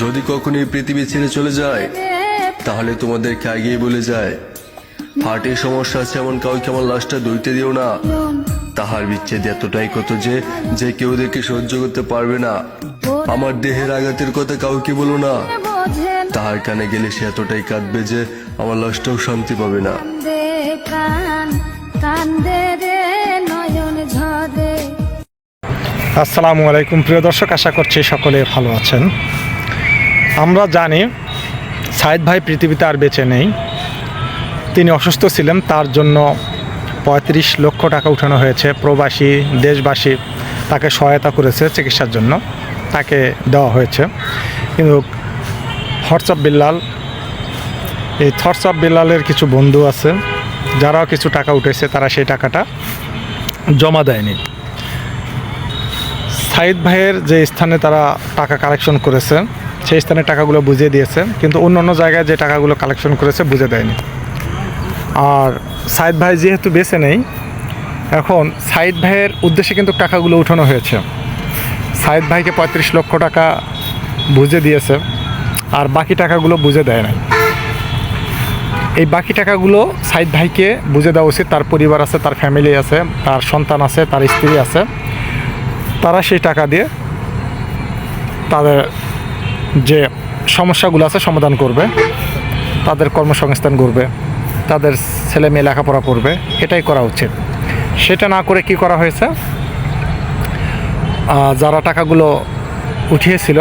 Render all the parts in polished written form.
যদি কখনো এই পৃথিবী ছেড়ে চলে যায় তাহলে তোমাদেরকে আগেই বলে যায়, হার্টের সমস্যা আছে এমন কাউকে আমার লাশটা ধুইতে দিও না। তাহার বিচ্ছেদ এতটাই কত যে যে কেউ দেখে সহ্য করতে পারবে না। আমার দেহের আঘাতের কথা কাউকে বলো না, তাহার কানে গেলে সে এতটাই কাঁদবে যে আমার লাশটাও শান্তি পাবে না। আসসালামু আলাইকুম প্রিয় দর্শক, আশা করছি সকলে ভালো আছেন। আমরা জানি সাইদ ভাই পৃথিবীতে আর বেঁচে নেই। তিনি অসুস্থ ছিলেন, তার জন্য ৩৫ লক্ষ টাকা উঠানো হয়েছে। প্রবাসী দেশবাসী তাকে সহায়তা করেছে, চিকিৎসার জন্য তাকে দেওয়া হয়েছে। কিন্তু থটস অফ বিল্লাল, এই থটস অফ বিল্লালের কিছু বন্ধু আছে যারাও কিছু টাকা উঠেছে, তারা সেই টাকাটা জমা দেয়নি। সাইদ ভাইয়ের যে স্থানে তারা টাকা কালেকশন করেছে সেই স্থানে টাকাগুলো বুঝিয়ে দিয়েছে, কিন্তু অন্য অন্য জায়গায় যে টাকাগুলো কালেকশন করেছে বুঝে দেয়নি। আর সাইদ ভাই যেহেতু বেঁচে নেই, এখন সাইদ ভাইয়ের উদ্দেশ্যে কিন্তু টাকাগুলো উঠানো হয়েছে। সাইদ ভাইকে ৩৫ লক্ষ টাকা বুঝে দিয়েছে, আর বাকি টাকাগুলো বুঝে দেয় নাই। এই বাকি টাকাগুলো সাইদ ভাইকে বুঝে দেওয়া উচিত। তার পরিবার আছে, তার ফ্যামিলি আছে, তার সন্তান আছে, তার স্ত্রী আছে। তারা সেই টাকা দিয়ে তাদের যে সমস্যাগুলো আছে সমাধান করবে, তাদের কর্মসংস্থান করবে, তাদের ছেলে মেয়ে লেখাপড়া করবে, এটাই করা উচিত। সেটা না করে কি করা হয়েছে, যারা টাকাগুলো উঠিয়েছিল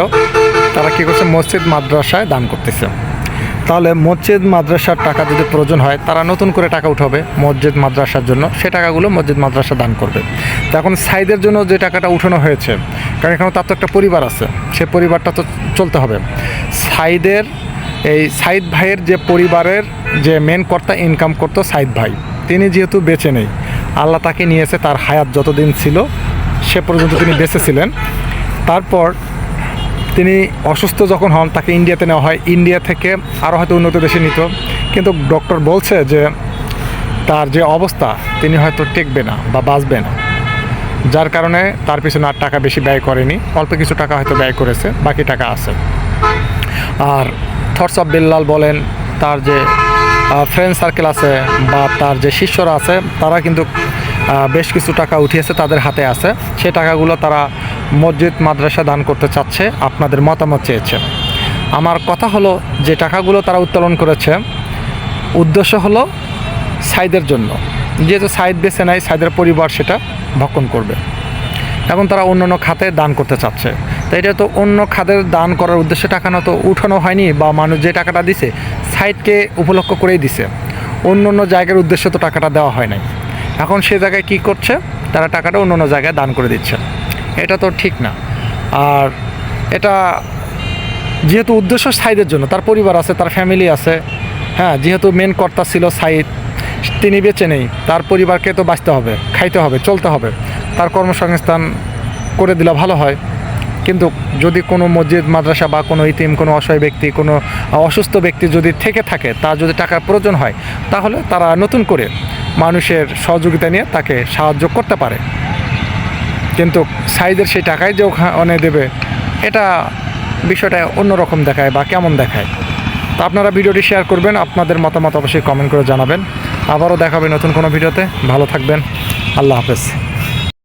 তারা কী করছে, মসজিদ মাদ্রাসায় দান করতেছে। তাহলে মসজিদ মাদ্রাসার টাকা যদি প্রয়োজন হয়, তারা নতুন করে টাকা উঠাবে মসজিদ মাদ্রাসার জন্য, সে টাকাগুলো মসজিদ মাদ্রাসা দান করবে। তো এখন সাইদের জন্য যে টাকাটা উঠানো হয়েছে, কারণ এখানে তার তো একটা পরিবার আছে, সে পরিবারটা তো চলতে হবে। সাইদের এই সাইদ ভাইয়ের যে পরিবারের যে মেন কর্তা ইনকাম করতো সাইদ ভাই, তিনি যেহেতু বেঁচে নেই, আল্লাহ তাকে নিয়েছে, তার হায়াত যতদিন ছিল সে পর্যন্ত তিনি বেঁচে ছিলেন। তারপর তিনি অসুস্থ যখন হন, তাকে ইন্ডিয়াতে নেওয়া হয়। ইন্ডিয়া থেকে আরও হয়তো উন্নত দেশে নিত, কিন্তু ডক্টর বলছে যে তার যে অবস্থা, তিনি হয়তো টেকবে না বা বাঁচবে না, যার কারণে তার পিছনে আর টাকা বেশি ব্যয় করেনি। অল্প কিছু টাকা হয়তো ব্যয় করেছে, বাকি টাকা আছে। আর থটস অফ বিল্লাল বলেন, তার যে ফ্রেন্ড সার্কেল আছে বা তার যে শিষ্যরা আছে, তারা কিন্তু বেশ কিছু টাকা উঠিয়েছে, তাদের হাতে আছে। সেই টাকাগুলো তারা মসজিদ মাদ্রাসা দান করতে চাচ্ছে, আপনাদের মতামত চেয়েছে। আমার কথা হলো, যে টাকাগুলো তারা উত্তোলন করেছে উদ্দেশ্য হলো সাইদের জন্য। যেহেতু সাইদ বেছে নেয়, সাইদের পরিবার সেটা ভক্ষণ করবে। এখন তারা অন্য অন্য খাতে দান করতে চাচ্ছে। তো এটা তো অন্য খাতের দান করার উদ্দেশ্যে টাকা না তো উঠানো হয়নি, বা মানুষ যে টাকাটা দিছে সাইদকে উপলক্ষ করেই দিছে, অন্য অন্য জায়গার উদ্দেশ্যে তো টাকাটা দেওয়া হয় নাই। এখন সে জায়গায় কী করছে, তারা টাকাটা অন্য অন্য জায়গায় দান করে দিচ্ছে। এটা তো ঠিক না। আর এটা যেহেতু উদ্দেশ্য সাইদের জন্য, তার পরিবার আছে, তার ফ্যামিলি আছে, হ্যাঁ, যেহেতু মেন কর্তা ছিল সাইদ, তিনি বেঁচে নেই, তার পরিবারকে তো বাঁচতে হবে, খাইতে হবে, চলতে হবে, তার কর্মসংস্থান করে দিলে ভালো হয়। কিন্তু যদি কোনো মসজিদ মাদ্রাসা বা কোনো ইতিম, কোনো অসহায় ব্যক্তি, কোনো অসুস্থ ব্যক্তি যদি থেকে থাকে, তার যদি টাকার প্রয়োজন হয়, তাহলে তারা নতুন করে মানুষের সহযোগিতা নিয়ে তাকে সাহায্য করতে পারে। কিন্তু সাইদের সেই টাকায় যে ওখানে দেবে, এটা বিষয়টা অন্যরকম দেখায় বা কেমন দেখায়। তো আপনারা ভিডিওটি শেয়ার করবেন, আপনাদের মতামত অবশ্যই কমেন্ট করে জানাবেন। আবারও দেখাবে নতুন কোনো ভিডিওতে। ভালো থাকবেন, আল্লাহ হাফেজ।